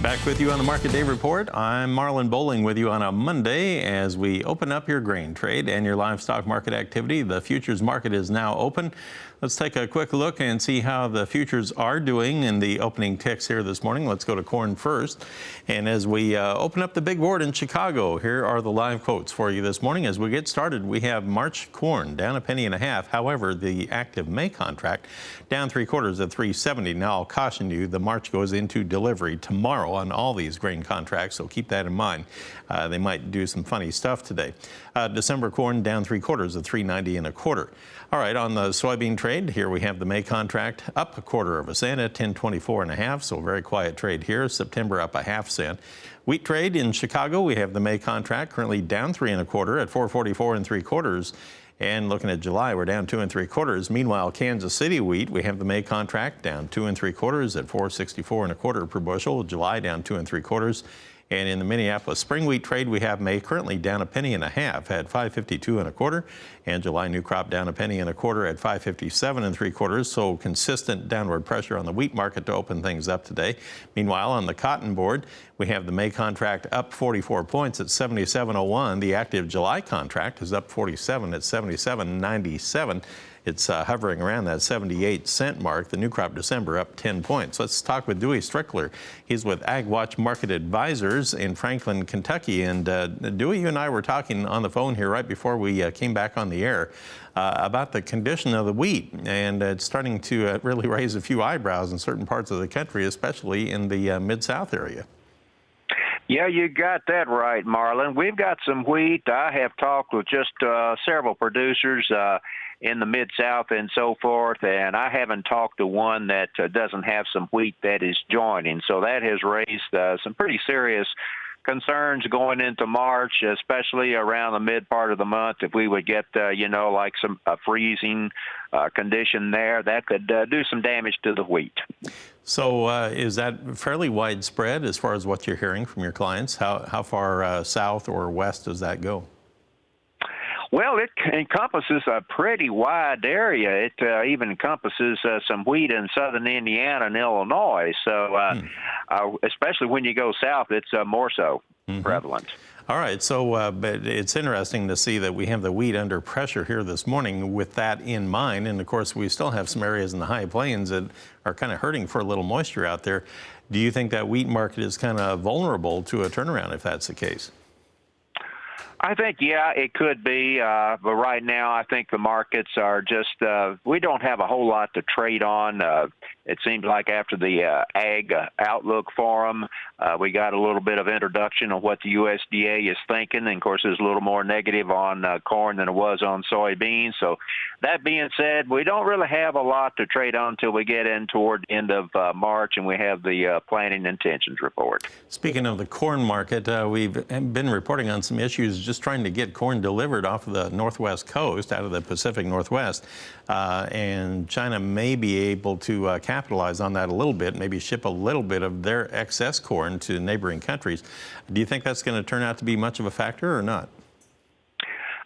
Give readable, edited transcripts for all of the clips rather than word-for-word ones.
Back with you on the Market Day Report. I'm Marlon Bowling with you on a Monday as we open up your grain trade and your livestock market activity. The futures market is now open. Let's take a quick look and see how the futures are doing in the opening ticks here this morning. Let's go to corn first. And as we open up the big board in Chicago, here are the live quotes for you this morning. As we get started, we have March corn down 1.5 pennies. However, the active May contract down 3/4 at $3.70. Now, I'll caution you, the March goes into delivery tomorrow on all these grain contracts, so keep that in mind. They might do some funny stuff today. December corn down 3/4 at $3.90 1/4. All right, on the soybean trade, here we have the May contract up 1/4 cent at 10.24 1/2, so very quiet trade here. September up 1/2 cent. Wheat trade in Chicago, we have the May contract currently down 3 1/4 at 4.44 3/4. And looking at July, we're down 2 3/4. Meanwhile, Kansas City wheat, we have the May contract down 2 3/4 at 4.64 1/4 per bushel. July down 2 3/4. And in the Minneapolis spring wheat trade, we have May currently down 1.5 pennies at 5.52 1/4, and July new crop down 1.25 pennies at 5.57 3/4. So consistent downward pressure on the wheat market to open things up today. Meanwhile, on the cotton board, we have the May contract up 44 points at 77.01. The active July contract is up 47 at 77.97. It's hovering around that 78-cent mark. The new crop December up 10 points. Let's talk with Dewey Strickler. He's with AgWatch Market Advisors in Franklin, Kentucky. And Dewey, you and I were talking on the phone here right before we came back on the air about the condition of the wheat. And it's starting to really raise a few eyebrows in certain parts of the country, especially in the Mid-South area. Yeah, you got that right, Marlon. We've got some wheat. I have talked with just several producers in the Mid-South and so forth, and I haven't talked to one that doesn't have some wheat that is joining. So that has raised some pretty serious concerns going into March, especially around the mid part of the month. If we would get, like some freezing condition there, that could do some damage to the wheat. So is that fairly widespread as far as what you're hearing from your clients? How far south or west does that go? Well, it encompasses a pretty wide area. It even encompasses some wheat in southern Indiana and Illinois. So especially when you go south, it's more so prevalent. All right, so but it's interesting to see that we have the wheat under pressure here this morning with that in mind. And, of course, we still have some areas in the high plains that are kind of hurting for a little moisture out there. Do you think that wheat market is kind of vulnerable to a turnaround if that's the case? I think, yeah, it could be. But right now, I think the markets are just, we don't have a whole lot to trade on. It seems like after the Ag Outlook Forum, we got a little bit of introduction of what the USDA is thinking. And, of course, there's a little more negative on corn than it was on soybeans. So that being said, we don't really have a lot to trade on until we get in toward the end of March and we have the planting intentions report. Speaking of the corn market, we've been reporting on some issues just trying to get corn delivered off of the northwest coast, out of the Pacific Northwest. And China may be able to capitalize on that a little bit, maybe ship a little bit of their excess corn to neighboring countries. Do you think that's going to turn out to be much of a factor or not?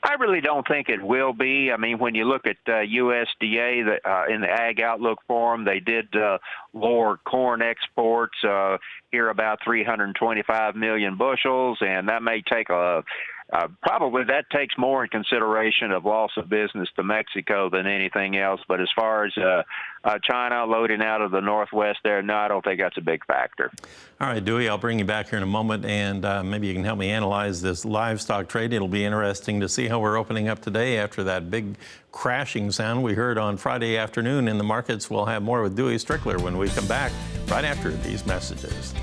I really don't think it will be. I mean, when you look at USDA in the Ag Outlook Forum, they did lower corn exports here about 325 million bushels, and that may take probably that takes more in consideration of loss of business to Mexico than anything else. But as far as China loading out of the Northwest there, no, I don't think that's a big factor. All right, Dewey, I'll bring you back here in a moment, and maybe you can help me analyze this livestock trade. It'll be interesting to see how we're opening up today after that big crashing sound we heard on Friday afternoon in the markets. We'll have more with Dewey Strickler when we come back right after these messages.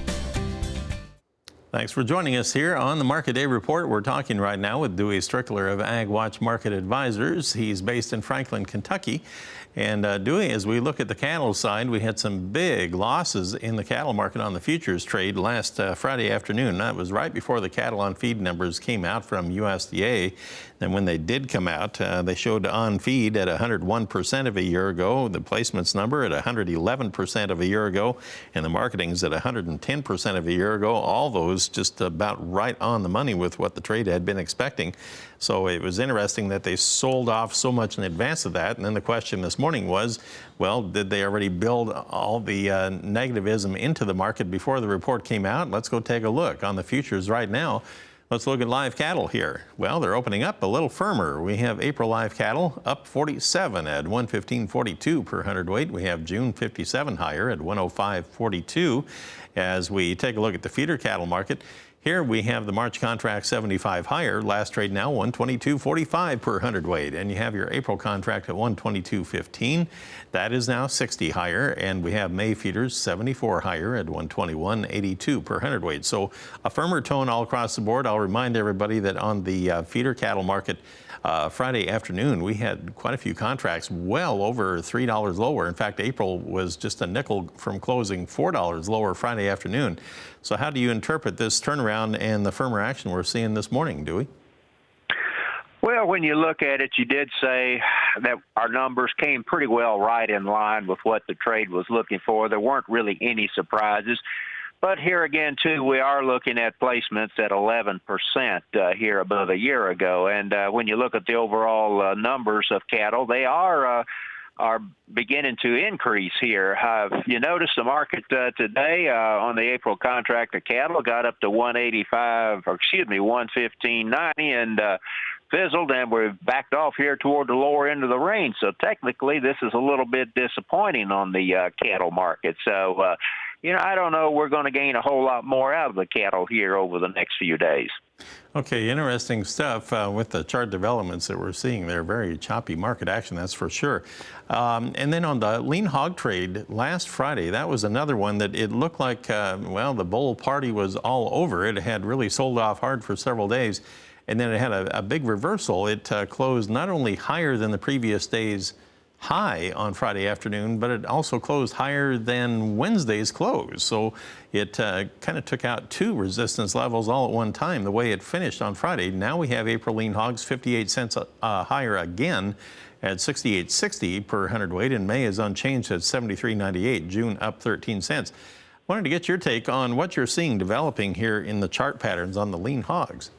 Thanks for joining us here on the Market Day Report. We're talking right now with Dewey Strickler of AgWatch Market Advisors. He's based in Franklin, Kentucky. And Dewey, as we look at the cattle side, we had some big losses in the cattle market on the futures trade last Friday afternoon. That was right before the cattle on feed numbers came out from USDA. And when they did come out, they showed on feed at 101% of a year ago, the placements number at 111% of a year ago, and the marketing's at 110% of a year ago. All those just about right on the money with what the trade had been expecting. So it was interesting that they sold off so much in advance of that. And then the question this morning was, well, did they already build all the negativism into the market before the report came out? Let's go take a look on the futures right now. Let's look at live cattle here. Well, they're opening up a little firmer. We have April live cattle up 47 at 115.42 per hundredweight. We have June 57 higher at 105.42. As we take a look at the feeder cattle market, here we have the March contract 75 higher. Last trade now 122.45 per hundredweight. And you have your April contract at 122.15. That is now 60 higher. And we have May feeders 74 higher at 121.82 per hundredweight. So a firmer tone all across the board. I'll remind everybody that on the feeder cattle market Friday afternoon, we had quite a few contracts well over $3 lower. In fact, April was just a nickel from closing, $4 lower Friday afternoon. So how do you interpret this turnaround and the firmer action we're seeing this morning, Dewey? Well, when you look at it, you did say that our numbers came pretty well right in line with what the trade was looking for. There weren't really any surprises. But here again, too, we are looking at placements at 11% here above a year ago. And when you look at the overall numbers of cattle, they are beginning to increase here. You notice the market today on the April contract of cattle got up to 115.90 and fizzled, and we've backed off here toward the lower end of the range. So technically, this is a little bit disappointing on the cattle market. So, I don't know we're going to gain a whole lot more out of the cattle here over the next few days. Okay, interesting stuff with the chart developments that we're seeing there. Very choppy market action, that's for sure. And then on the lean hog trade last Friday, that was another one that it looked like, the bull party was all over. It had really sold off hard for several days, and then it had a big reversal. It closed not only higher than the previous day's high on Friday afternoon, but it also closed higher than Wednesday's close. So it kind of took out two resistance levels all at one time, the way it finished on Friday. Now we have April lean hogs 58 cents higher again at 68.60 per hundredweight, and May is unchanged at 73.98, June up 13 cents. Wanted to get your take on what you're seeing developing here in the chart patterns on the lean hogs.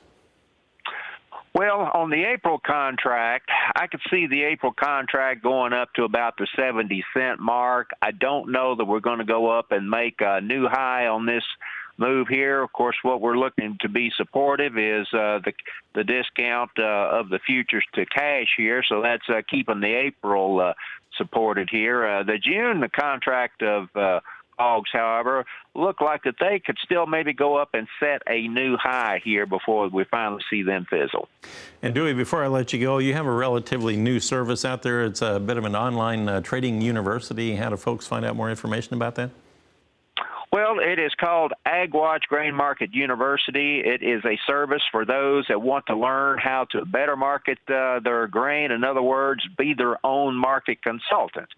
Well, on the April contract, I could see the April contract going up to about the 70-cent mark. I don't know that we're going to go up and make a new high on this move here. Of course, what we're looking to be supportive is the discount of the futures to cash here, so that's keeping the April supported here. The June, the contract of hogs, however, look like that they could still maybe go up and set a new high here before we finally see them fizzle. And Dewey, before I let you go, you have a relatively new service out there. It's a bit of an online trading university. How do folks find out more information about that? Well, it is called AgWatch Grain Market University. It is a service for those that want to learn how to better market their grain. In other words, be their own market consultant.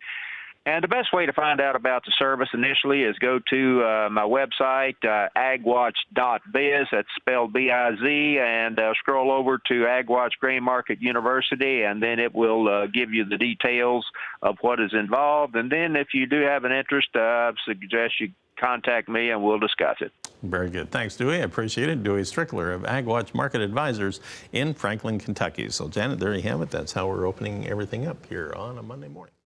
And the best way to find out about the service initially is go to my website, agwatch.biz, that's spelled B-I-Z, and scroll over to AgWatch Grain Market University, and then it will give you the details of what is involved. And then if you do have an interest, I suggest you contact me and we'll discuss it. Very good. Thanks, Dewey. I appreciate it. Dewey Strickler of AgWatch Market Advisors in Franklin, Kentucky. So, Janet, there you have it. That's how we're opening everything up here on a Monday morning.